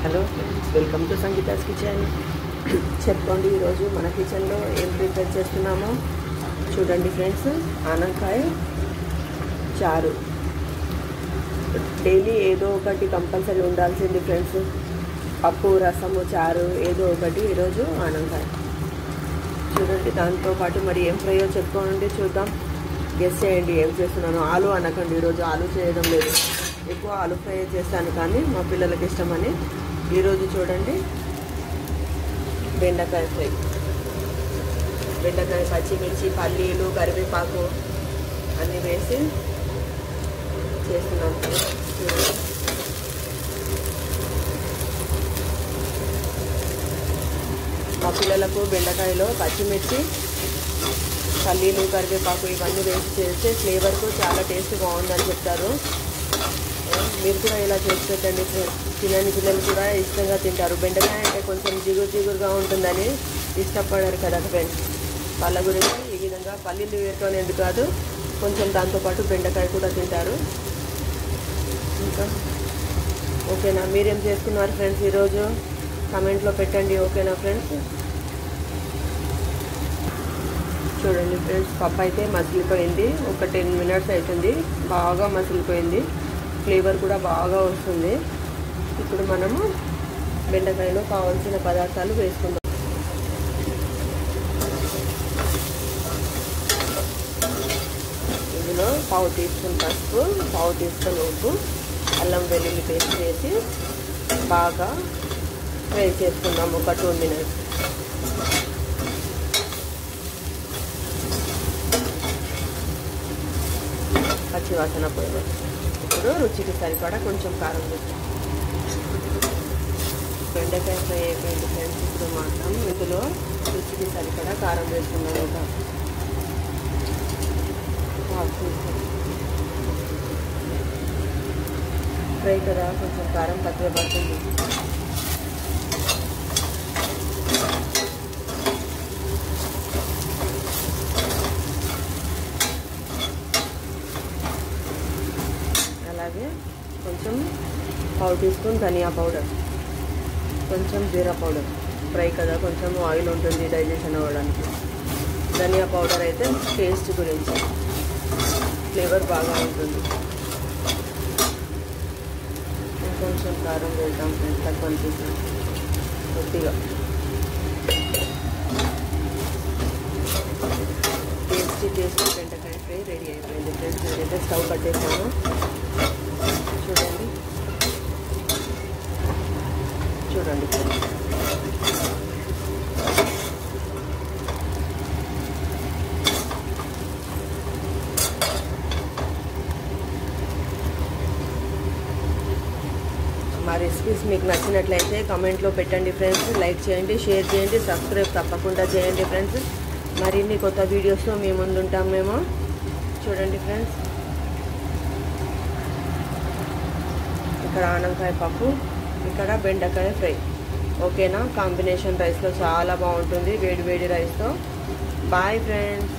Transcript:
Hello friends, welcome to Sangeeta's kitchen. చెప్పుకోండి, ఈరోజు మన కిచెన్లో ఏం ప్రిపేర్ చేస్తున్నామో చూడండి ఫ్రెండ్స్. ఆనపకాయ చారు డైలీ ఏదో ఒకటి కంపల్సరీ ఉండాల్సింది ఫ్రెండ్స్. పప్పు, రసము, చారు ఏదో ఒకటి. ఈరోజు ఆనపకాయ చూడండి. దాంతోపాటు మరి ఏం ఫ్రైయో చెప్పుకోండి, చూద్దాం. గెస్ చేయండి ఏం చేస్తున్నాను. ఆలు అనకండి, ఈరోజు ఆలు చేయడం లేదు. ఎక్కువ ఆలు ఫ్రై చేస్తాను, కానీ మా పిల్లలకి ఇష్టమని. ఈరోజు చూడండి, బెండకాయ ఫ్రై. బెండకాయ, పచ్చిమిర్చి, పల్లీలు, కరివేపాకు అన్నీ వేసి చేస్తున్నాం. చూడండి, మా పిల్లలకు బెండకాయలో పచ్చిమిర్చి, పల్లీలు, కరివేపాకు ఇవన్నీ వేసి చేస్తే ఫ్లేవర్కు చాలా టేస్ట్ బాగుందని చెప్తారు. మీరు కూడా ఇలా చేసి పెట్టండి. తినని పిల్లలు కూడా ఇష్టంగా తింటారు. బెండకాయ అంటే కొంచెం జిగురుగా ఉంటుందని ఇష్టపడరు కదా ఫ్రెండ్స్. వాళ్ళ గురించి ఈ విధంగా పల్లీలు వేరుతోనేది కాదు, కొంచెం దాంతోపాటు బెండకాయ కూడా తింటారు. ఇంకా ఓకేనా? మీరేం చేసుకున్నారు ఫ్రెండ్స్ ఈరోజు? కామెంట్లో పెట్టండి. ఓకేనా ఫ్రెండ్స్? చూడండి ఫ్రెండ్స్, పప్పు అయితే మసిలిపోయింది. ఒక 10 minutes అవుతుంది. బాగా మసిలిపోయింది. ఫ్లేవర్ కూడా బాగా వస్తుంది. ఇప్పుడు మనము బెండకాయలో కావాల్సిన పదార్థాలు వేసుకుందాం. ఇందులో 1/2 teaspoon పసుపు, 1/2 teaspoon ఉప్పు, అల్లం వెల్లుల్లి పేస్ట్ వేసి బాగా ఫ్రై చేసుకుందాం ఒక 2 minutes. పచ్చివాసన పోయి ఇప్పుడు రుచికి సరిపడా కొంచెం కారం వేస్తాం. బెండకాయ ఫ్రై అయిపోయింది ఫ్రెండ్స్. ఇప్పుడు మాత్రం ఇందులో రుచికి సరిపడా కారం వేసుకున్నాం. ఒక 1/2 teaspoon ఫ్రై కదా, కొంచెం కారం తక్కువ పడుతుంది. అలాగే కొంచెం 1/2 teaspoon ధనియా పౌడర్, కొంచెం జీరా పౌడర్. ఫ్రై కదా, కొంచెం ఆయిల్ ఉంటుంది డైజెషన్ అవ్వడానికి. ధనియా పౌడర్ అయితే టేస్ట్ గురించి, ఫ్లేవర్ బాగా ఉంటుంది. కొంచెం కారం వేద్దాం ఫ్రెండ్స్, తక్కువ అనిపిస్తుంది కొద్దిగా. టేస్టీ బెండకాయ ఫ్రై రెడీ అయిపోయింది ఫ్రెండ్స్. నేనైతే స్టవ్ కట్టేసాను. చూడండి మా రెసిపీస్ మీకు నచ్చినట్లయితే కామెంట్లో పెట్టండి ఫ్రెండ్స్. లైక్ చేయండి, షేర్ చేయండి, సబ్స్క్రైబ్ తప్పకుండా చేయండి ఫ్రెండ్స్. మరిన్ని కొత్త వీడియోస్తో మీ ముందు ఉంటాం మేము. చూడండి ఫ్రెండ్స్, ఇక్కడ ఆనపకాయ పప్పు, ఇక్కడ బెండకాయ ఫ్రై. ఓకేనా? కాంబినేషన్ రైస్లో చాలా బాగుంటుంది, వేడి రైస్తో. Bye friends.